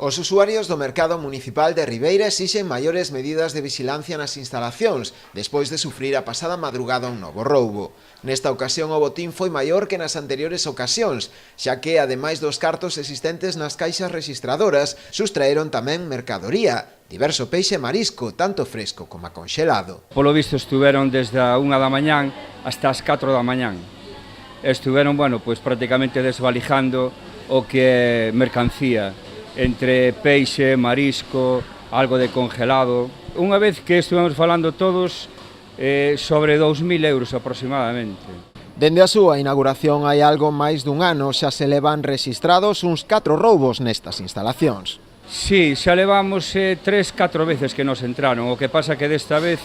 Os usuarios do mercado municipal de Ribeira exixen maiores medidas de vigilancia nas instalacións, despois de sufrir a pasada madrugada un novo roubo. Nesta ocasión o botín foi maior que nas anteriores ocasións, xa que, ademais dos cartos existentes nas caixas registradoras, sustraeron tamén mercadoría, diverso peixe e marisco, tanto fresco como conxelado. Polo visto estuveron desde a 1 da mañán hasta as 4 da mañán. Estuveron, pois prácticamente desvalijando o que é mercancía, entre peixe, marisco, algo de congelado. Unha vez que estuvemos falando todos, sobre 2.000 euros aproximadamente. Dende a súa inauguración hai algo máis dun ano xa se levan rexistrados uns 4 roubos nestas instalacións. Sí, xa levamos 3-4 veces que nos entraron, o que pasa que desta vez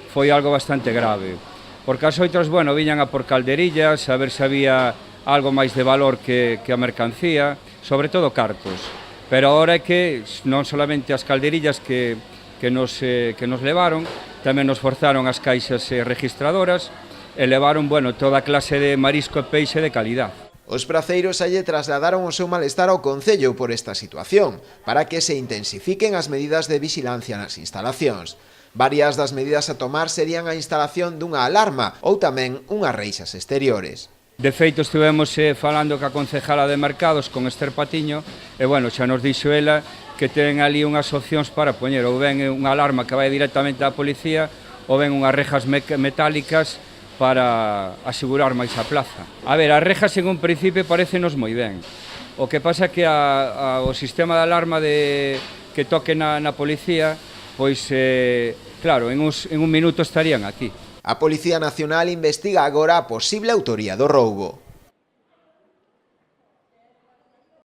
foi algo bastante grave. Porque as outras, viñan a por calderillas, a ver se había algo máis de valor que a mercancía, sobre todo cartos. Pero agora é que non solamente as calderillas que nos levaron, tamén nos forzaron as caixas registradoras e levaron, toda clase de marisco e peixe de calidad. Os praceiros lle trasladaron o seu malestar ao Concello por esta situación, para que se intensifiquen as medidas de vigilancia nas instalacións. Varias das medidas a tomar serían a instalación dunha alarma ou tamén unhas reixas exteriores. De feito, estivemos falando ca concejala de mercados con Esther Patiño e, xa nos dixo ela que ten ali unhas opcións para poñer ou ben unha alarma que vai directamente á policía ou ben unhas rejas metálicas para asegurar máis a plaza. A ver, as rejas en un principio parécenos moi ben. O que pasa é que o sistema de alarma que toque na policía, pois, claro, en un minuto estarían aquí. A Policía Nacional investiga agora a posible autoría do roubo.